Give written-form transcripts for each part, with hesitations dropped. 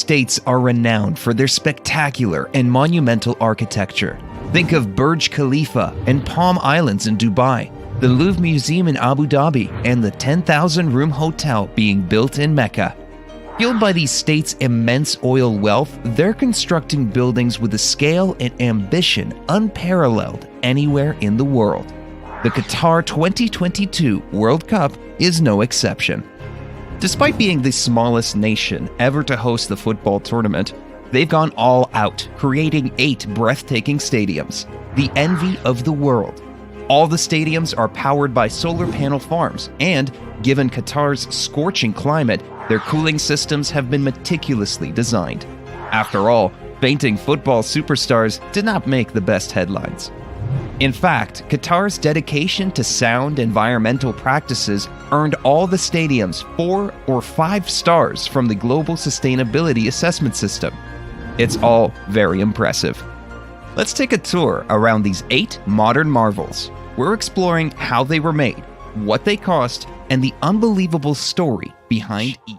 states are renowned for their spectacular and monumental architecture. Think of Burj Khalifa and Palm Islands in Dubai, the Louvre Museum in Abu Dhabi, and the 10,000-room hotel being built in Mecca. Fueled by these states' immense oil wealth, they're constructing buildings with a scale and ambition unparalleled anywhere in the world. The Qatar 2022 World Cup is no exception. Despite being the smallest nation ever to host the football tournament, they've gone all out, creating 8 breathtaking stadiums, the envy of the world. All the stadiums are powered by solar panel farms, and given Qatar's scorching climate, their cooling systems have been meticulously designed. After all, fainting football superstars did not make the best headlines. In fact, Qatar's dedication to sound environmental practices earned all the stadiums 4 or 5 stars from the Global Sustainability Assessment System. It's all very impressive. Let's take a tour around these 8 modern marvels. We're exploring how they were made, what they cost, and the unbelievable story behind each.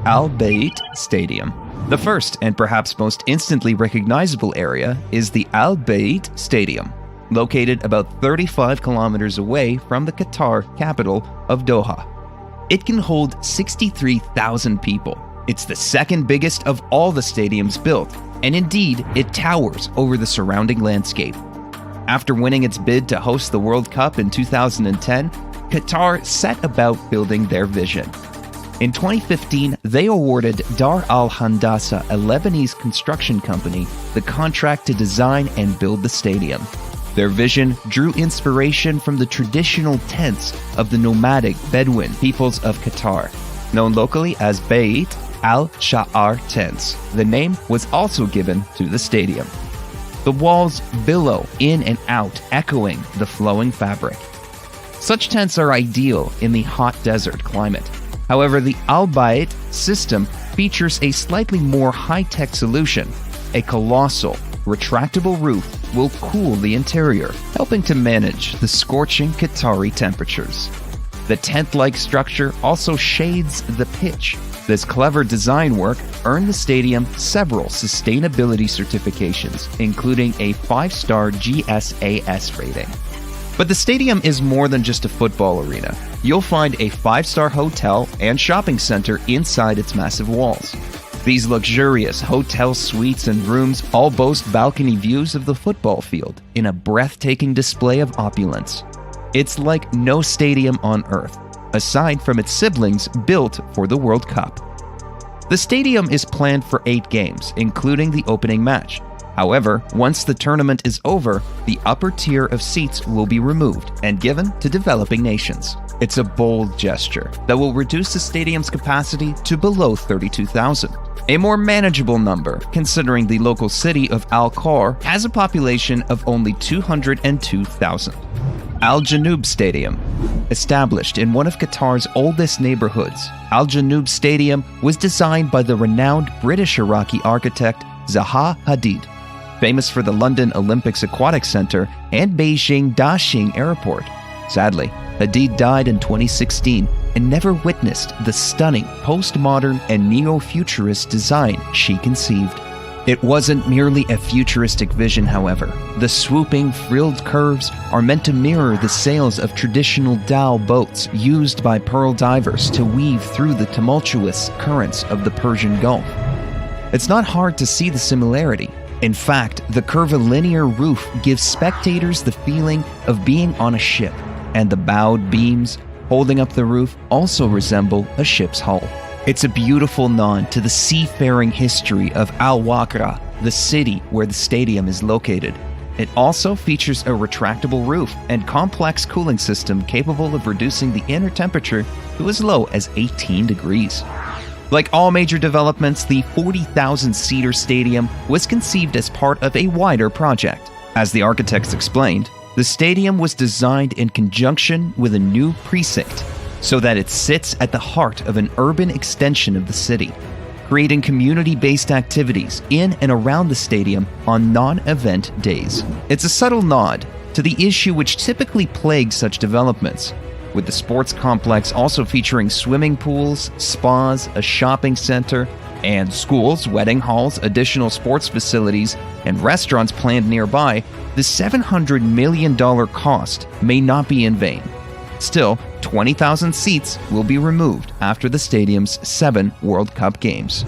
Al Bayt Stadium. The first and perhaps most instantly recognizable area is the Al Bayt Stadium, located about 35 kilometers away from the Qatar capital of Doha. It can hold 63,000 people. It's the second biggest of all the stadiums built, and indeed, it towers over the surrounding landscape. After winning its bid to host the World Cup in 2010, Qatar set about building their vision. In 2015, they awarded Dar Al Handasa, a Lebanese construction company, the contract to design and build the stadium. Their vision drew inspiration from the traditional tents of the nomadic Bedouin peoples of Qatar, known locally as Bayt al-Sha'ar tents. The name was also given to the stadium. The walls billow in and out, echoing the flowing fabric. Such tents are ideal in the hot desert climate. However, the Al Bayt system features a slightly more high-tech solution. A colossal, retractable roof will cool the interior, helping to manage the scorching Qatari temperatures. The tent-like structure also shades the pitch. This clever design work earned the stadium several sustainability certifications, including a 5-star GSAS rating. But the stadium is more than just a football arena. You'll find a 5-star hotel and shopping center inside its massive walls. These luxurious hotel suites and rooms all boast balcony views of the football field in a breathtaking display of opulence. It's like no stadium on earth, aside from its siblings built for the World Cup. The stadium is planned for 8 games, including the opening match. However, once the tournament is over, the upper tier of seats will be removed and given to developing nations. It's a bold gesture that will reduce the stadium's capacity to below 32,000. A more manageable number, considering the local city of Al-Khor has a population of only 202,000. Al Janoub Stadium. Established in one of Qatar's oldest neighborhoods, Al Janoub Stadium was designed by the renowned British-Iraqi architect Zaha Hadid, famous for the London Olympics Aquatic Center and Beijing Daxing Airport. Sadly, Hadid died in 2016 and never witnessed the stunning postmodern and neo-futurist design she conceived. It wasn't merely a futuristic vision, however. The swooping, frilled curves are meant to mirror the sails of traditional dhow boats used by pearl divers to weave through the tumultuous currents of the Persian Gulf. It's not hard to see the similarity. In fact, the curvilinear roof gives spectators the feeling of being on a ship, and the bowed beams holding up the roof also resemble a ship's hull. It's a beautiful nod to the seafaring history of Al-Waqra, the city where the stadium is located. It also features a retractable roof and complex cooling system capable of reducing the inner temperature to as low as 18 degrees. Like all major developments, the 40,000-seater stadium was conceived as part of a wider project. As the architects explained, the stadium was designed in conjunction with a new precinct, so that it sits at the heart of an urban extension of the city, creating community-based activities in and around the stadium on non-event days. It's a subtle nod to the issue which typically plagues such developments, with the sports complex also featuring swimming pools, spas, a shopping center, And schools, wedding halls, additional sports facilities, and restaurants planned nearby, the $700 million cost may not be in vain. Still, 20,000 seats will be removed after the stadium's 7 World Cup games.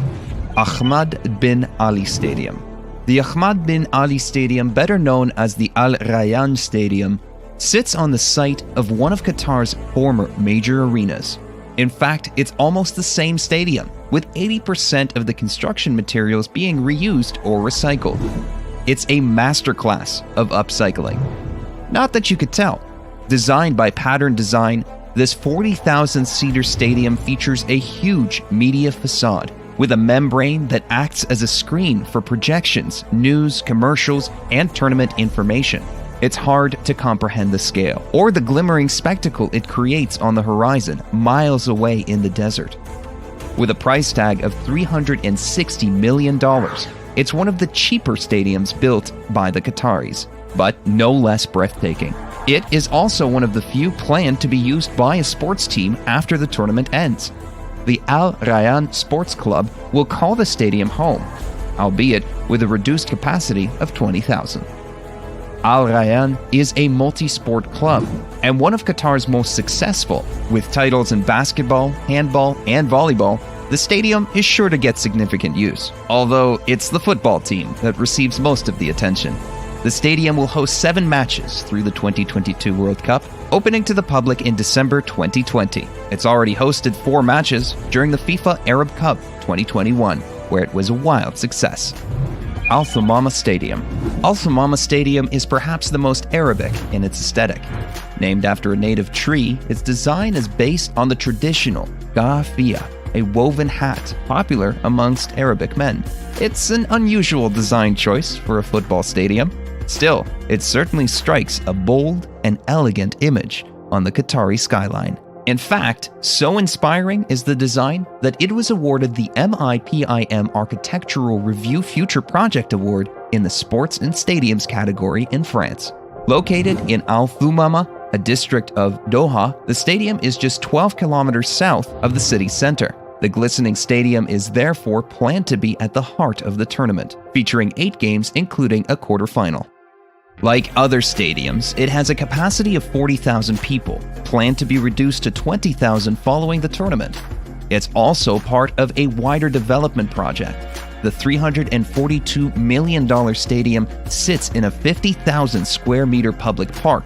Ahmad bin Ali Stadium. The Ahmad bin Ali Stadium, better known as the Al Rayyan Stadium, sits on the site of one of Qatar's former major arenas. In fact, it's almost the same stadium, with 80% of the construction materials being reused or recycled. It's a masterclass of upcycling. Not that you could tell. Designed by Pattern Design, this 40,000-seater stadium features a huge media facade with a membrane that acts as a screen for projections, news, commercials, and tournament information. It's hard to comprehend the scale, or the glimmering spectacle it creates on the horizon, miles away in the desert. With a price tag of $360 million, it's one of the cheaper stadiums built by the Qataris, but no less breathtaking. It is also one of the few planned to be used by a sports team after the tournament ends. The Al Rayyan Sports Club will call the stadium home, albeit with a reduced capacity of 20,000. Al Rayyan is a multi-sport club and one of Qatar's most successful. With titles in basketball, handball, and volleyball, the stadium is sure to get significant use, although it's the football team that receives most of the attention. The stadium will host 7 matches through the 2022 World Cup, opening to the public in December 2020. It's already hosted 4 matches during the FIFA Arab Cup 2021, where it was a wild success. Al Thumama Stadium. Al Thumama Stadium is perhaps the most Arabic in its aesthetic. Named after a native tree, its design is based on the traditional gafia, a woven hat popular amongst Arabic men. It's an unusual design choice for a football stadium. Still, it certainly strikes a bold and elegant image on the Qatari skyline. In fact, so inspiring is the design that it was awarded the MIPIM Architectural Review Future Project Award in the Sports and Stadiums category in France. Located in Al Thumama, a district of Doha, the stadium is just 12 kilometers south of the city center. The glistening stadium is therefore planned to be at the heart of the tournament, featuring 8 games including a quarterfinal. Like other stadiums, it has a capacity of 40,000 people, planned to be reduced to 20,000 following the tournament. It's also part of a wider development project. The $342 million stadium sits in a 50,000 square meter public park,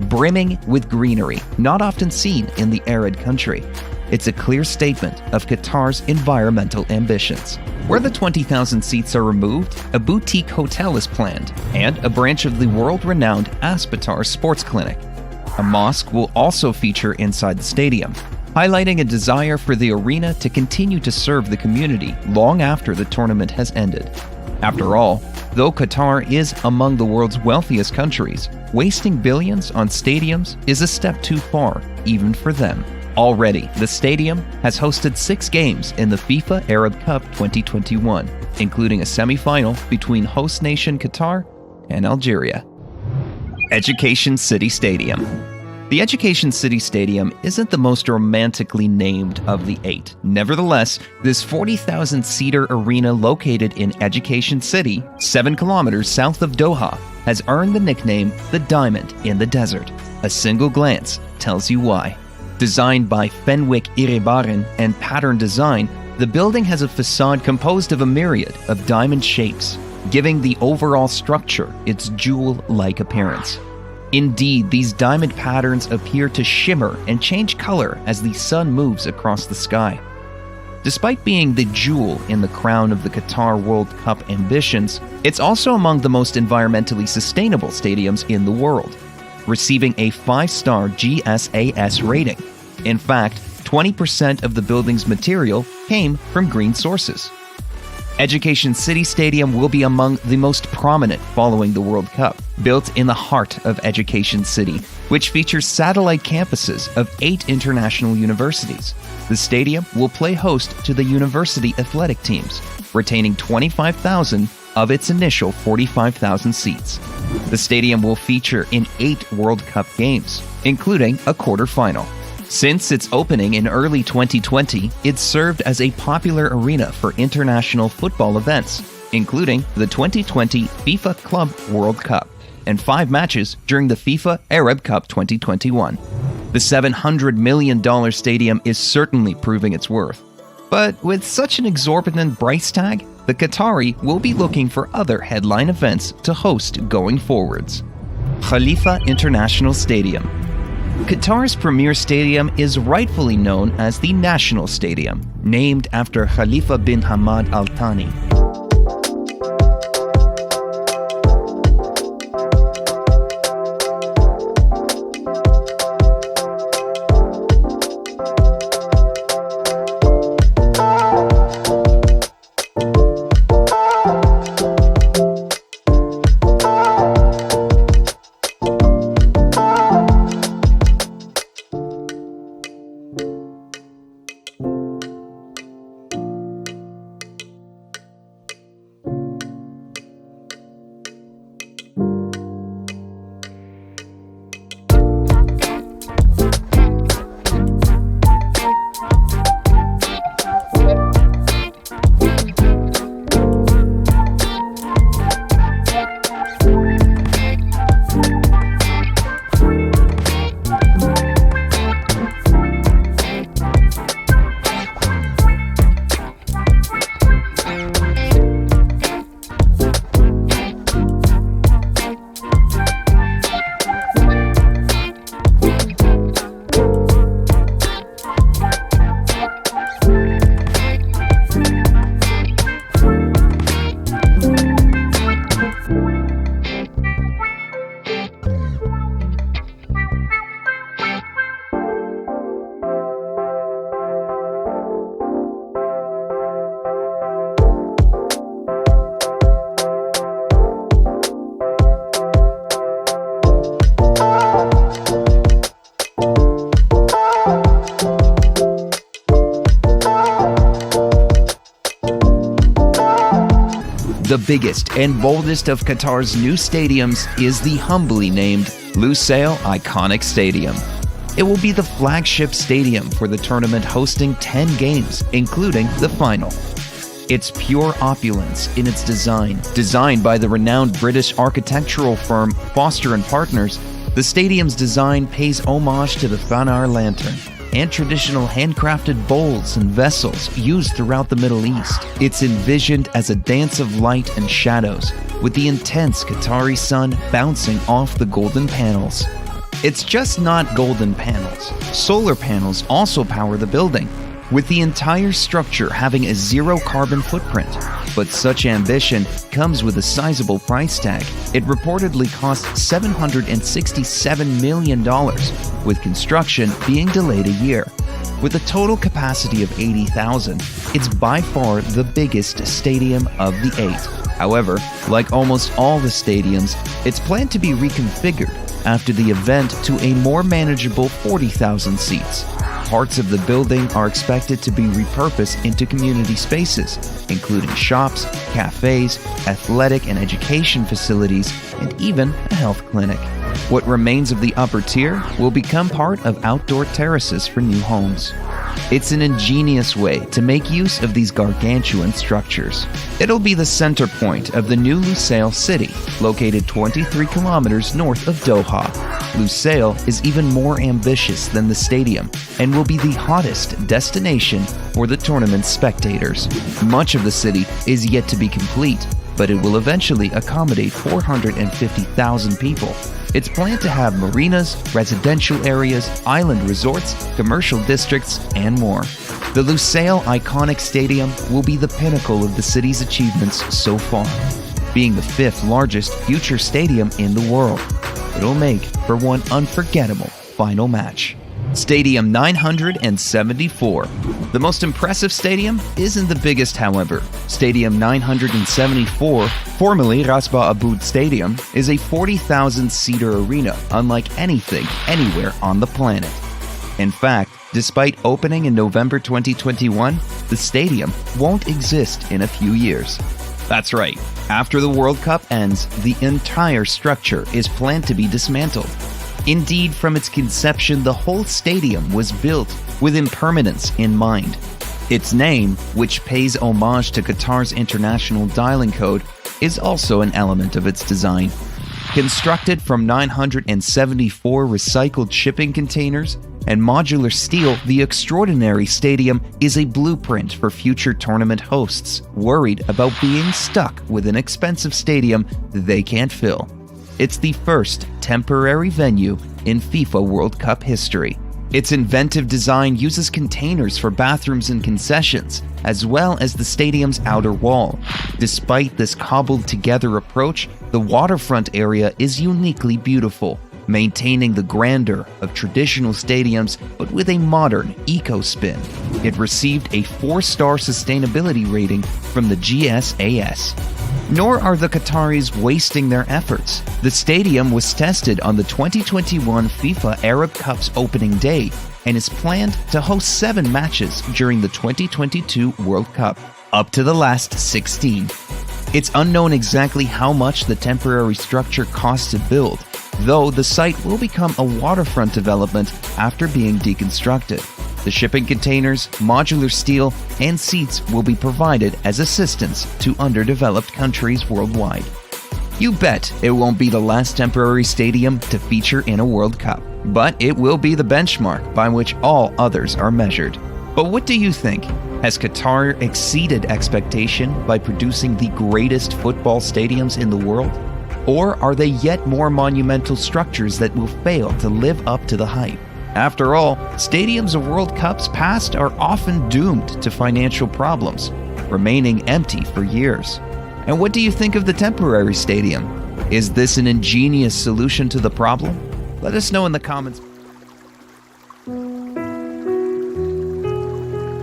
brimming with greenery, not often seen in the arid country. It's a clear statement of Qatar's environmental ambitions. Where the 20,000 seats are removed, a boutique hotel is planned, and a branch of the world-renowned Aspetar Sports Clinic. A mosque will also feature inside the stadium, highlighting a desire for the arena to continue to serve the community long after the tournament has ended. After all, though Qatar is among the world's wealthiest countries, wasting billions on stadiums is a step too far, even for them. Already, the stadium has hosted 6 games in the FIFA Arab Cup 2021, including a semi-final between host nation Qatar and Algeria. Education City Stadium. The Education City Stadium isn't the most romantically named of the 8. Nevertheless, this 40,000-seater arena located in Education City, 7 kilometers south of Doha, has earned the nickname the Diamond in the Desert. A single glance tells you why. Designed by Fenwick Irebaren and Pattern Design, the building has a facade composed of a myriad of diamond shapes, giving the overall structure its jewel-like appearance. Indeed, these diamond patterns appear to shimmer and change color as the sun moves across the sky. Despite being the jewel in the crown of the Qatar World Cup ambitions, it's also among the most environmentally sustainable stadiums in the world, receiving a 5-star GSAS rating. In fact, 20% of the building's material came from green sources. Education City Stadium will be among the most prominent following the World Cup, built in the heart of Education City, which features satellite campuses of 8 international universities. The stadium will play host to the university athletic teams, retaining 25,000 of its initial 45,000 seats. The stadium will feature in 8 World Cup games, including a quarterfinal. Since its opening in early 2020, it served as a popular arena for international football events, including the 2020 FIFA Club World Cup and 5 matches during the FIFA Arab Cup 2021. The $700 million stadium is certainly proving its worth. But with such an exorbitant price tag, the Qatari will be looking for other headline events to host going forwards. Khalifa International Stadium. Qatar's premier stadium is rightfully known as the National Stadium, named after Khalifa bin Hamad Al Thani. The biggest and boldest of Qatar's new stadiums is the humbly named Lusail Iconic Stadium. It will be the flagship stadium for the tournament, hosting 10 games, including the final. Its pure opulence in its design, designed by the renowned British architectural firm Foster & Partners, the stadium's design pays homage to the Fanar lantern and traditional handcrafted bowls and vessels used throughout the Middle East. It's envisioned as a dance of light and shadows, with the intense Qatari sun bouncing off the golden panels. It's just not golden panels. Solar panels also power the building, with the entire structure having a zero carbon footprint. But such ambition comes with a sizable price tag. It reportedly cost $767 million, with construction being delayed a year. With a total capacity of 80,000, it's by far the biggest stadium of the 8. However, like almost all the stadiums, it's planned to be reconfigured after the event to a more manageable 40,000 seats. Parts of the building are expected to be repurposed into community spaces, including shops, cafes, athletic and education facilities, and even a health clinic. What remains of the upper tier will become part of outdoor terraces for new homes. It's an ingenious way to make use of these gargantuan structures. It'll be the center point of the new Lusail city, located 23 kilometers north of Doha. Lusail is even more ambitious than the stadium and will be the hottest destination for the tournament's spectators. Much of the city is yet to be complete, but it will eventually accommodate 450,000 people. It's planned to have marinas, residential areas, island resorts, commercial districts, and more. The Lusail Iconic Stadium will be the pinnacle of the city's achievements so far, being the 5th largest future stadium in the world. It'll make for one unforgettable final match. Stadium 974. The most impressive stadium isn't the biggest, however. Stadium 974, formerly Rasba Aboud Stadium, is a 40,000-seater arena unlike anything anywhere on the planet. In fact, despite opening in November 2021, the stadium won't exist in a few years. That's right. After the World Cup ends, the entire structure is planned to be dismantled. Indeed, from its conception, the whole stadium was built with impermanence in mind. Its name, which pays homage to Qatar's international dialing code, is also an element of its design. Constructed from 974 recycled shipping containers and modular steel, the extraordinary stadium is a blueprint for future tournament hosts worried about being stuck with an expensive stadium they can't fill. It's the first temporary venue in FIFA World Cup history. Its inventive design uses containers for bathrooms and concessions, as well as the stadium's outer wall. Despite this cobbled-together approach, the waterfront area is uniquely beautiful, maintaining the grandeur of traditional stadiums but with a modern eco-spin. It received a 4-star sustainability rating from the GSAS. Nor are the Qataris wasting their efforts. The stadium was tested on the 2021 FIFA Arab Cup's opening day and is planned to host 7 matches during the 2022 World Cup, up to the last 16. It's unknown exactly how much the temporary structure cost to build, though the site will become a waterfront development after being deconstructed. The shipping containers, modular steel, and seats will be provided as assistance to underdeveloped countries worldwide. You bet it won't be the last temporary stadium to feature in a World Cup, but it will be the benchmark by which all others are measured. But what do you think? Has Qatar exceeded expectation by producing the greatest football stadiums in the world? Or are they yet more monumental structures that will fail to live up to the hype? After all, stadiums of World Cups past are often doomed to financial problems, remaining empty for years. And what do you think of the temporary stadium? Is this an ingenious solution to the problem? Let us know in the comments.